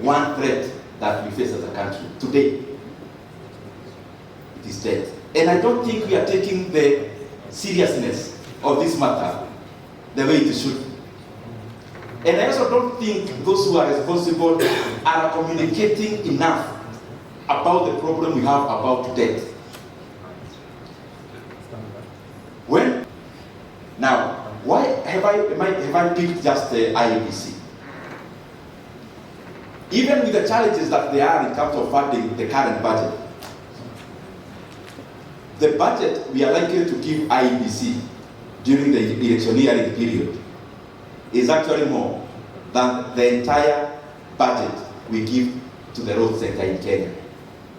one threat that we face as a country today. It is debt. And I don't think we are taking the seriousness of this matter the way it should. And I also don't think those who are responsible are communicating enough about the problem we have about debt. Now, why have I picked just the IEBC? Even with the challenges that there are in terms of funding the current budget, the budget we are likely to give IEBC during the electioneering period is actually more than the entire budget we give to the road sector in Kenya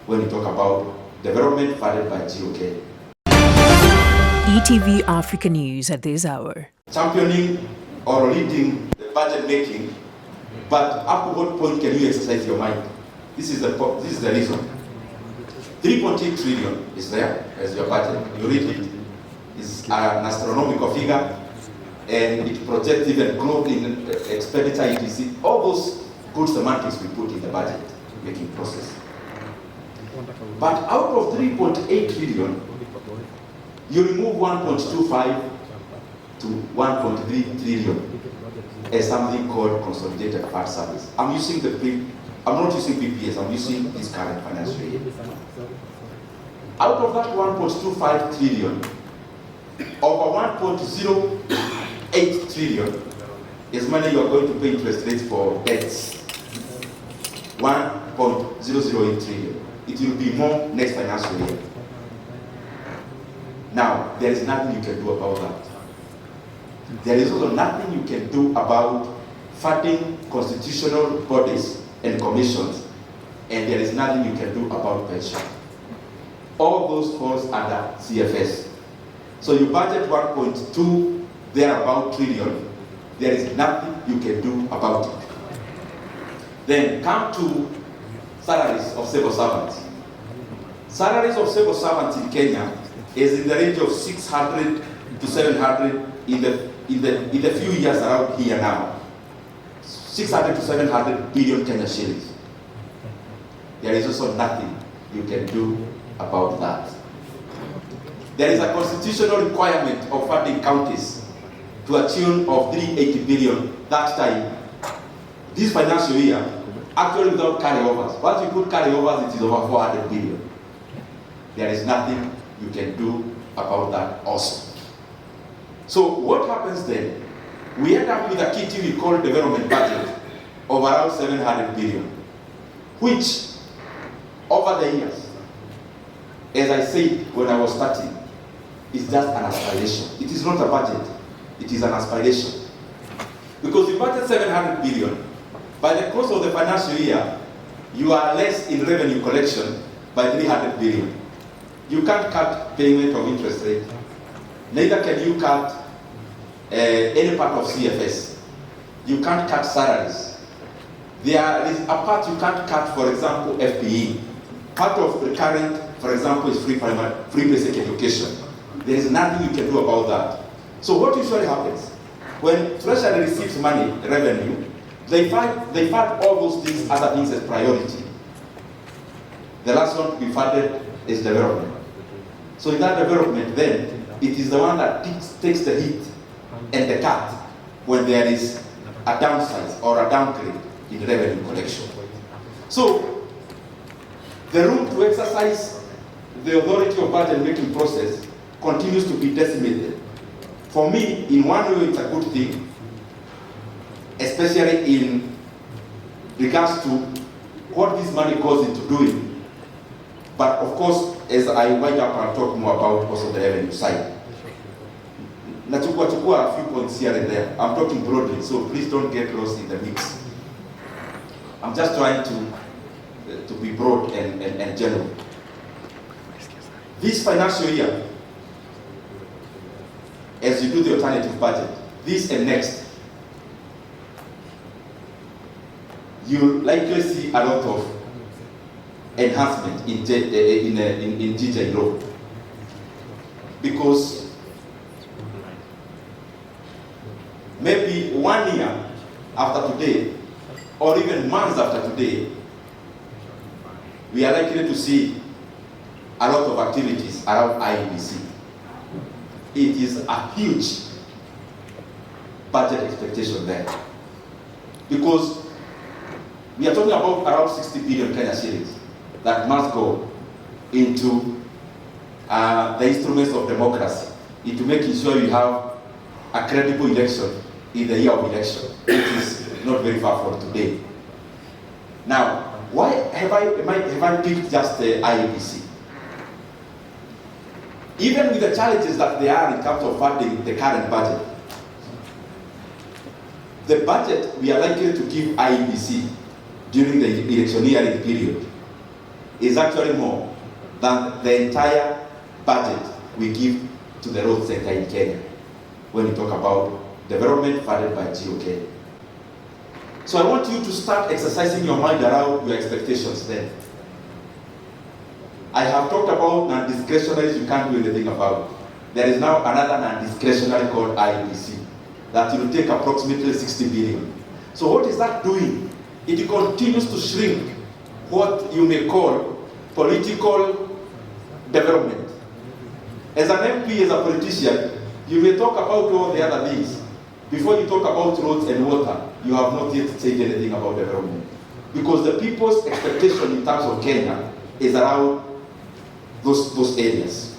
when we talk about development funded by GOK. ETV Africa News at this hour. Championing or leading the budget making, but up to what point can you exercise your mind? This is the reason. 3.8 trillion is there as your budget. You read it. It's an astronomical figure, and it projects even growth in expenditure, etc. All those good semantics we put in the budget making process. But out of 3.8 trillion, you remove 1.25 to 1.3 trillion as something called consolidated fund service. I'm not using PPS, I'm using this current financial year. Out of that 1.25 trillion, over 1.08 trillion is money you are going to pay interest rates for debts. 1.008 trillion. It will be more next financial year. Now, there is nothing you can do about that. There is also nothing you can do about funding constitutional bodies and commissions, and there is nothing you can do about pension. All those falls under CFS. So you budget 1.2 thereabout trillion, there is nothing you can do about it. Then come to salaries of civil servants. Salaries of civil servants in Kenya is in the range of 600 to 700 in the few years around here now. 600 to 700 billion Kenya shillings. There is also nothing you can do about that. There is a constitutional requirement of funding counties to a tune of 380 billion that time. This financial year, actually without carryovers. Once you put carryovers, it is over 400 billion. There is nothing you can do about that also. So what happens then? We end up with a kitty we call development budget of around 700 billion, which over the years, as I said when I was starting, is just an aspiration. It is not a budget, it is an aspiration. Because you budget 700 billion, by the course of the financial year, you are less in revenue collection by 300 billion. You can't cut payment of interest rate. Neither can you cut any part of CFS. You can't cut salaries. There is a part you can't cut, for example, FPE. Part of the current, for example, is free basic education. There is nothing you can do about that. So what usually happens? When Treasury receives money, revenue, they fund all those things, other things as priority. The last one to be funded is development. So in that development then, it is the one that takes the hit and the cut when there is a downside or a downgrade in revenue collection. So the room to exercise the authority of budget making process continues to be decimated. For me, in one way, it's a good thing, especially in regards to what this money goes into doing. But of course, as I wind up and talk more about also the revenue side. Nachukua a few points here and there. I'm talking broadly, so please don't get lost in the mix. I'm just trying to be broad and general. This financial year, as you do the alternative budget, this and next, you'll likely see a lot of enhancement in DJ law. Because maybe 1 year after today, or even months after today, we are likely to see a lot of activities around IEBC. It is a huge budget expectation there. Because we are talking about around 60 billion Kenya shillings that must go into the instruments of democracy, into making sure you have a credible election in the year of election, which is not very far from today. Now, why have I picked just the IEBC? Even with the challenges that there are in terms of funding the current budget, the budget we are likely to give IEBC during the electioneering period is actually more than the entire budget we give to the road sector in Kenya when we talk about development funded by GOK. So I want you to start exercising your mind around your expectations then. I have talked about non-discretionaries you can't do anything about. There is now another non-discretionary called IEBC that will take approximately 60 billion. So what is that doing? It continues to shrink what you may call political development. As an MP, as a politician, you may talk about all the other things. Before you talk about roads and water, you have not yet said anything about development. Because the people's expectation in terms of Kenya is around those areas.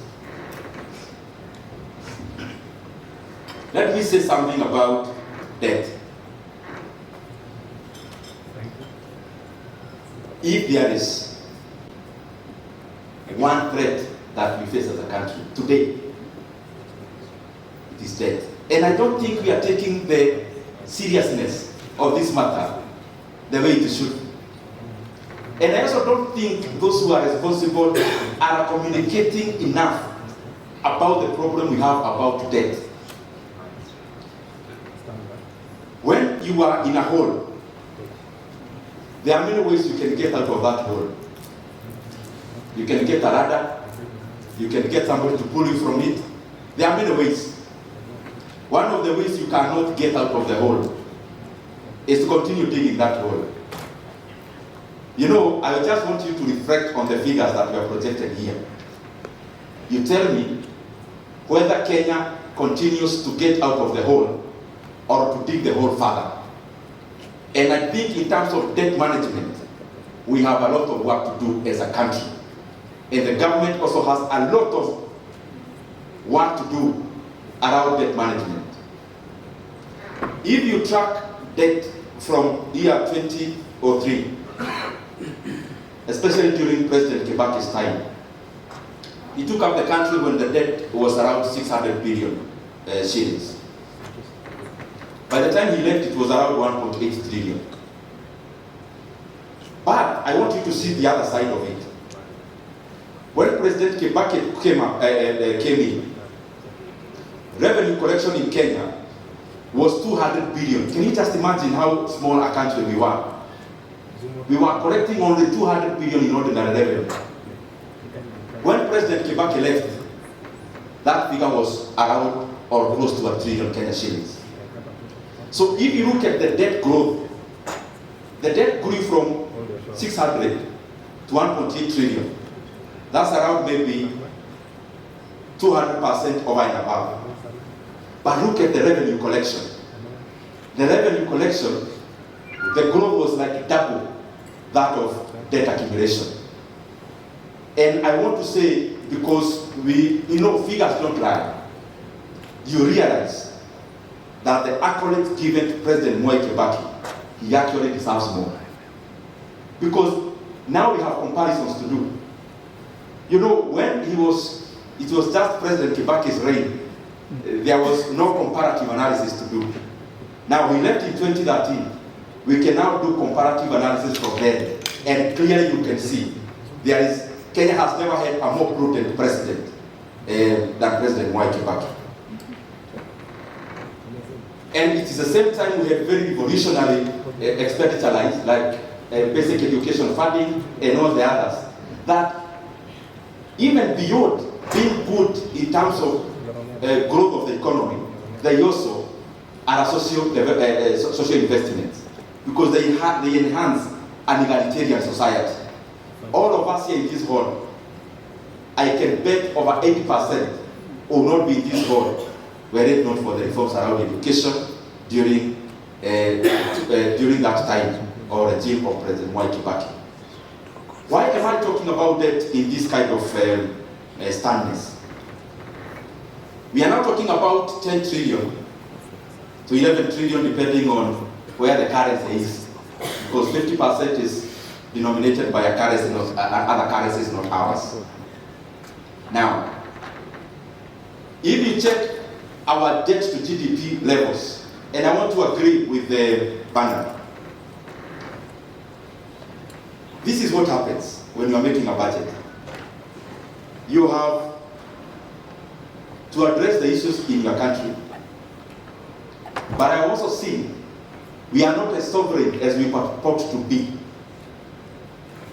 Let me say something about debt. If there is one threat that we face as a country today, it is debt. And I don't think we are taking the seriousness of this matter the way it should. And I also don't think those who are responsible are communicating enough about the problem we have about debt. When you are in a hole, there are many ways you can get out of that hole. You can get a ladder, you can get somebody to pull you from it. There are many ways. One of the ways you cannot get out of the hole is to continue digging that hole. You know, I just want you to reflect on the figures that were projected here. You tell me whether Kenya continues to get out of the hole or to dig the hole further. And I think in terms of debt management, we have a lot of work to do as a country. And the government also has a lot of work to do around debt management. If you track debt from year 2003, especially during President Kibaki's time, he took up the country when the debt was around 600 billion shillings. By the time he left, it was around 1.8 trillion. But I want you to see the other side of it. When President Kibaki came in, revenue collection in Kenya was 200 billion. Can you just imagine how small a country we were? We were collecting only 200 billion in ordinary revenue. When President Kibaki left, that figure was around or close to 1 trillion Kenya shillings. So if you look at the debt growth, the debt grew from 600 to 1.8 trillion. That's around maybe 200% over and above. But look at the revenue collection. The revenue collection, the growth was like double that of debt accumulation. And I want to say, because figures don't lie, you realize that the accolades given to President Mwai Kibaki, he actually deserves more. Because now we have comparisons to do. You know, when it was just President Kibaki's reign, there was no comparative analysis to do. Now, we left in 2013. We can now do comparative analysis from then. And clearly you can see, Kenya has never had a more prudent president than President Mwai Kibaki. And it is the same time we had very revolutionary expenditure lines like basic education funding and all the others. That even beyond being good in terms of growth of the economy, they also are social investments. because they enhance an egalitarian society. All of us here in this hall, I can bet over 80% will not be in this hall were it not for the reforms around education during that time or regime of President Mwai Kibaki. Why am I talking about that in this kind of standness? We are now talking about 10 trillion to 11 trillion depending on where the currency is, because 50% is denominated by a currency, other currencies, not ours. Now, if you check our debt to GDP levels, and I want to agree with the banner, this is what happens when you are making a budget. You have to address the issues in your country. But I also see we are not as sovereign as we purport to be.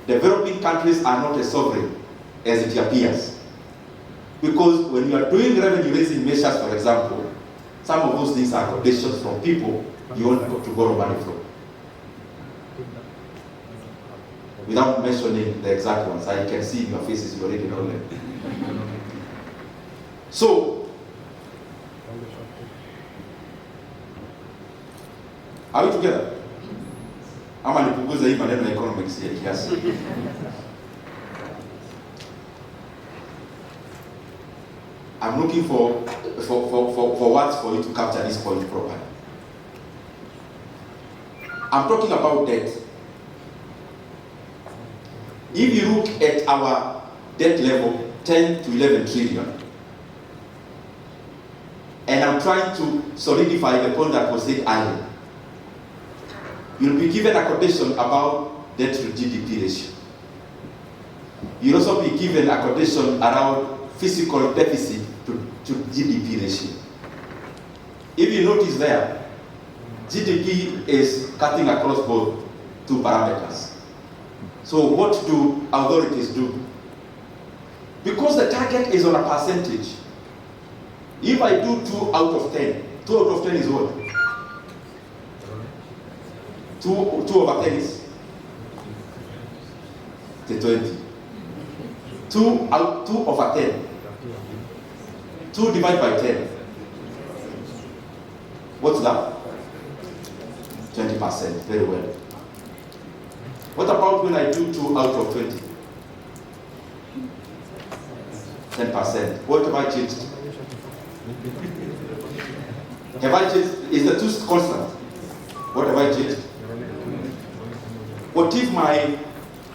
Developing countries are not as sovereign as it appears. Because when you are doing revenue raising measures, for example, some of those things are conditions from people you want to borrow money from. Without mentioning the exact ones, I can see in your faces you already know them. So, are we together? Ama nipunguze hii maneno ya economics ya kiasi. I'm looking for words for you to capture this point properly. I'm talking about debt. If you look at our debt level, 10 to 11 trillion, and I'm trying to solidify the point that was said earlier, you'll be given a quotation about debt to GDP ratio. You'll also be given a quotation around fiscal deficit to GDP ratio. If you notice there, GDP is cutting across both two parameters. So what do authorities do? Because the target is on a percentage. If I do 2 out of 10, 2 out of 10 is what? 2 over 10 is 20. 2 over 10. 2 divided by 10. What's that? 20%. Very well. What about when I do 2 out of 20? 10%. What have I changed? Have I changed? Is the 2 constant? What have I changed? What if my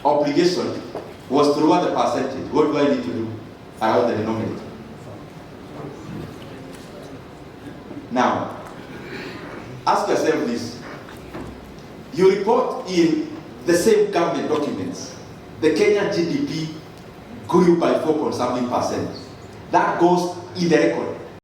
obligation was to lower the percentage? What do I need to do around the denominator? Now, ask yourself this. You report in the same government documents, the Kenyan GDP grew by 4.something%. That goes in the record.